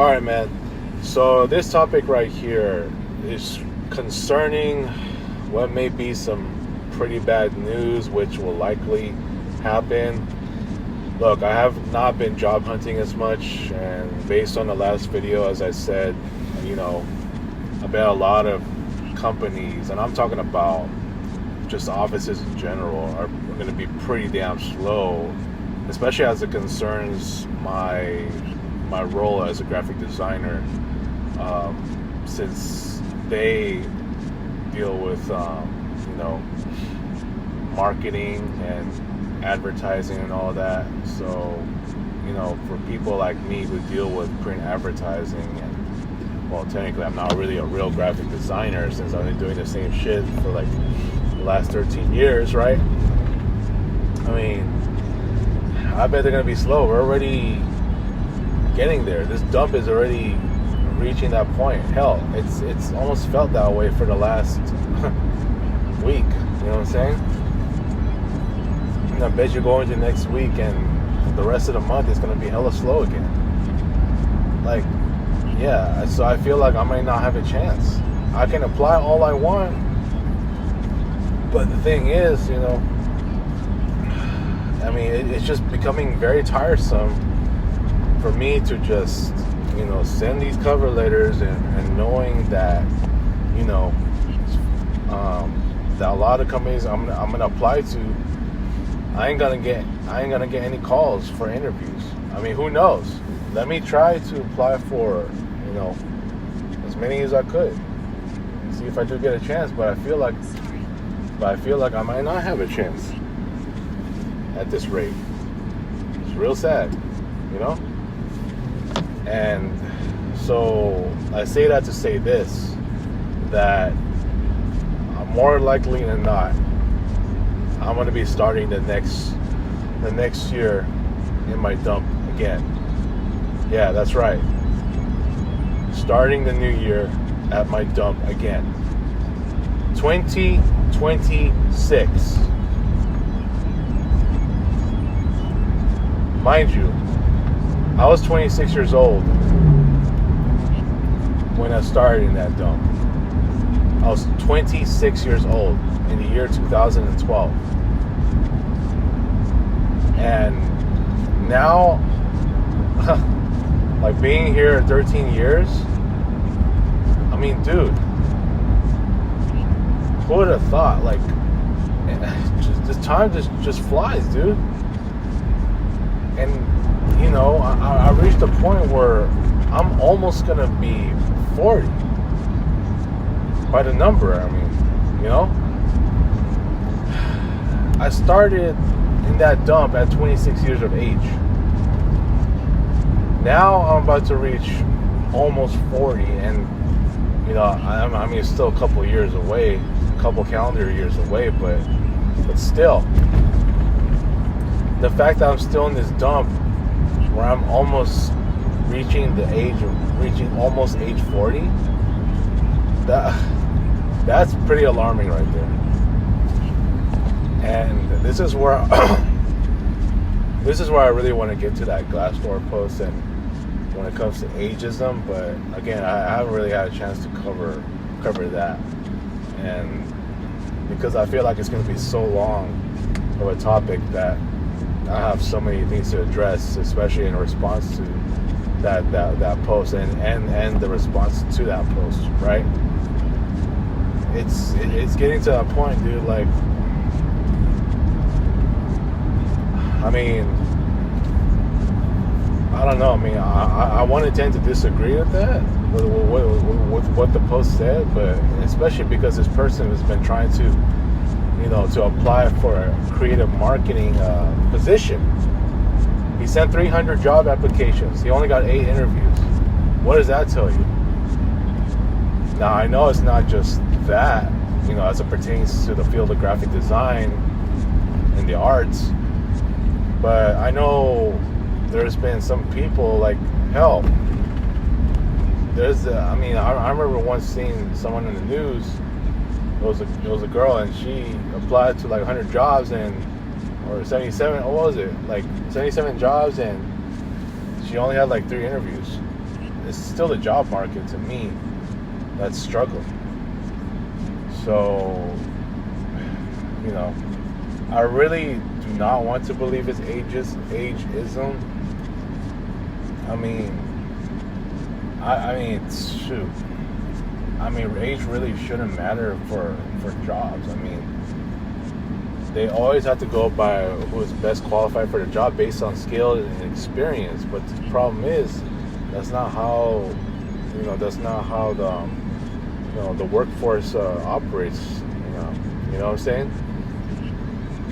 All right, man. So this topic right here is concerning what may be some pretty bad news, which will likely happen. Look, I have not been job hunting as much, and based on the last video, as I said, I bet a lot of companies, and I'm talking about just offices in general, are going to be pretty damn slow, especially as it concerns my role as a graphic designer, since they deal with marketing and advertising and all that. So for people like me who deal with print advertising, and well, technically I'm not really a real graphic designer since I've been doing the same shit for like the last 13 years, right? I mean, I bet they're gonna be slow. We're already getting there. This dump is already reaching that point. Hell, it's almost felt that way for the last week. You know what I'm saying? And I bet you go into next week and the rest of the month is gonna be hella slow again. Like, yeah. So I feel like I might not have a chance. I can apply all I want, but the thing is, I mean, it's just becoming very tiresome for me to just, send these cover letters and knowing that, that a lot of companies I'm gonna apply to, I ain't gonna get any calls for interviews. I mean, who knows? Let me try to apply for, as many as I could, and see if I do get a chance. But I feel like I might not have a chance at this rate. It's real sad, And so I say that to say this, that more likely than not, I'm going to be starting the next year in my dump again. Yeah, that's right. Starting the new year at my dump again. 2026. Mind you, I was 26 years old when I started in that dump. I was 26 years old in the year 2012. And now, like being here 13 years, I mean, dude, who would have thought? Like, this time just flies, dude. And I reached a point where I'm almost gonna be 40 by the number. I mean, I started in that dump at 26 years of age. Now I'm about to reach almost 40, and I mean, it's still a couple years away, a couple calendar years away, but still, the fact that I'm still in this dump where I'm almost reaching almost age 40, that's pretty alarming right there. And this is where I really want to get to that Glassdoor post, and when it comes to ageism, but again, I haven't really had a chance to cover that, and because I feel like it's going to be so long of a topic that I have so many things to address, especially in response to that post and the response to that post, right? It's getting to that point, dude. Like, I mean, I don't know. I mean, I want to tend to disagree with that, with what the post said, but especially because this person has been trying to apply for a creative marketing position. He sent 300 job applications. He only got 8 interviews. What does that tell you? Now, I know it's not just that, as it pertains to the field of graphic design and the arts, but I know there's been some people, like, hell, I remember once seeing someone in the news. It was a girl, and she applied to like 100 jobs, or 77. What was it? Like 77 jobs, and she only had like 3 interviews. it's still the job market to me that's struggling. So, you know, I really do not want to believe it's ageism. I mean, shoot. I mean, age really shouldn't matter for jobs. I mean, they always have to go by who is best qualified for the job based on skill and experience. But the problem is, that's not how the workforce operates. You know what I'm saying?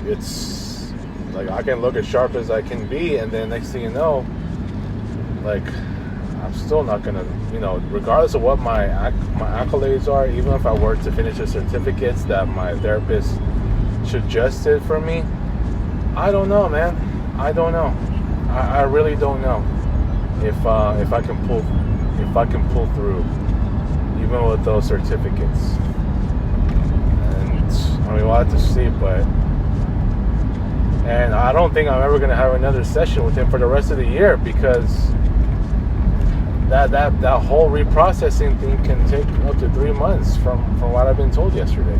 It's like I can look as sharp as I can be, and then next thing you know, like I'm still not gonna, regardless of what my accolades are, even if I were to finish the certificates that my therapist suggested for me, I don't know, man. I don't know. I really don't know if I can pull through even with those certificates. And I mean, we'll have to see, and I don't think I'm ever gonna have another session with him for the rest of the year, because that whole reprocessing thing can take up to 3 months from what I've been told yesterday.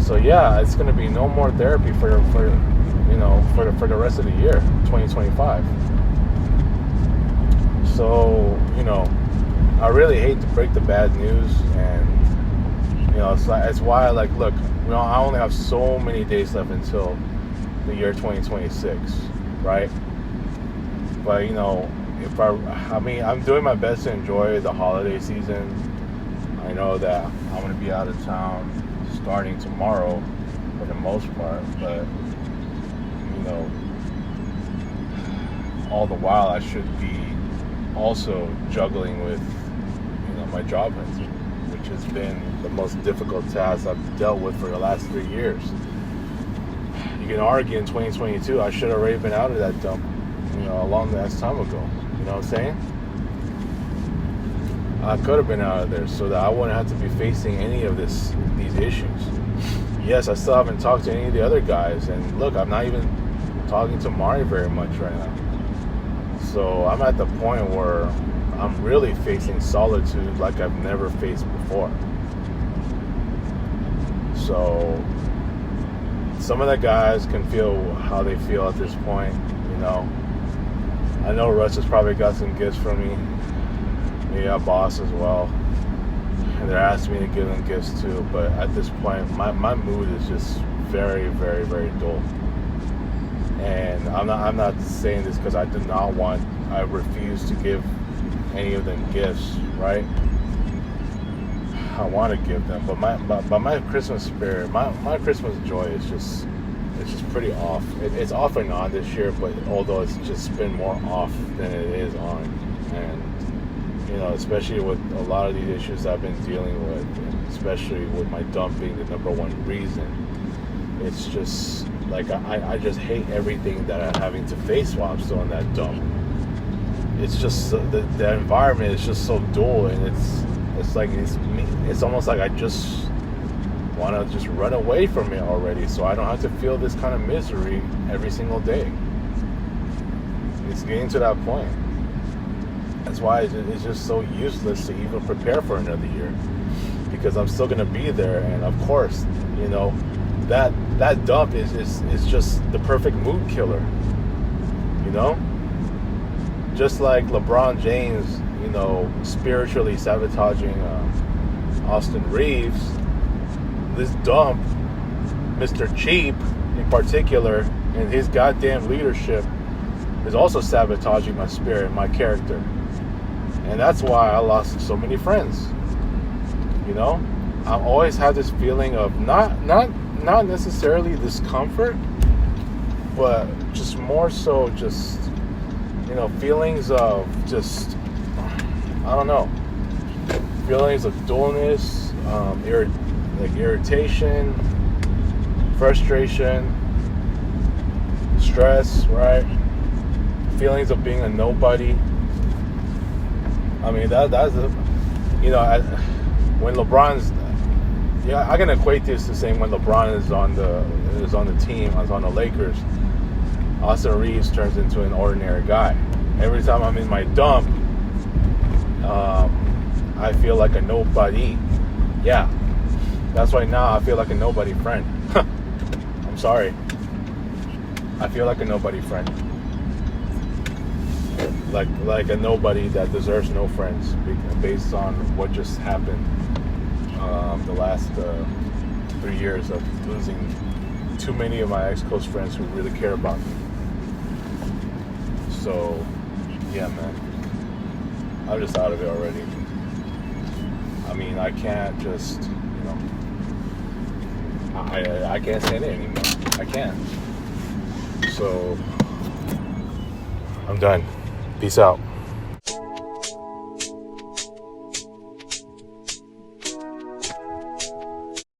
So yeah, it's gonna be no more therapy for the rest of the year, 2025. So I really hate to break the bad news, and it's why I look. I only have so many days left until the year 2026, right? But I'm doing my best to enjoy the holiday season. I know that I'm going to be out of town starting tomorrow for the most part, but all the while I should be also juggling with my job hunting, which has been the most difficult task I've dealt with for the last 3 years. You can argue in 2022 I should have already been out of that dump a long ass time ago. You know what I'm saying? I could have been out of there so that I wouldn't have to be facing any of these issues. Yes, I still haven't talked to any of the other guys, and look, I'm not even talking to Mari very much right now. So I'm at the point where I'm really facing solitude like I've never faced before. So some of the guys can feel how they feel at this point. I know Russ has probably got some gifts from me. Yeah, Boss as well. And they're asking me to give them gifts too. But at this point, my mood is just very, very, very dull. And I'm not saying this because I refuse to give any of them gifts, right? I want to give them, but my Christmas spirit, my Christmas joy is just pretty off. It's off and on this year, but although it's just been more off than it is on, and especially with a lot of these issues I've been dealing with, especially with my dump being the number one reason. It's just like I just hate everything that I'm having to face while I'm still in that dump. It's just the environment is just so dull, and it's almost like I just want to just run away from it already, so I don't have to feel this kind of misery every single day. It's getting to that point. That's why it's just so useless to even prepare for another year, because I'm still going to be there, and of course, that dump is just the perfect mood killer. Just like LeBron James, spiritually sabotaging Austin Reeves, this dump, Mr. Cheap in particular, and his goddamn leadership is also sabotaging my spirit, my character. And that's why I lost so many friends. I always had this feeling of not necessarily discomfort, but just more so just feelings of just, I don't know, feelings of dullness, irritation, frustration, stress, right? Feelings of being a nobody. I mean, that's when LeBron's, I can equate this to saying when LeBron is on the team, is on the Lakers, Austin Reeves turns into an ordinary guy. Every time I'm in my dump, I feel like a nobody. Yeah, that's why now I feel like a nobody friend. I'm sorry. I feel like a nobody friend. Like a nobody that deserves no friends based on what just happened the last 3 years of losing too many of my ex-close friends who really care about me. So, yeah, man. I'm just out of it already. I mean, I can't just, I can't stand it anymore. I can't. So, I'm done. Peace out.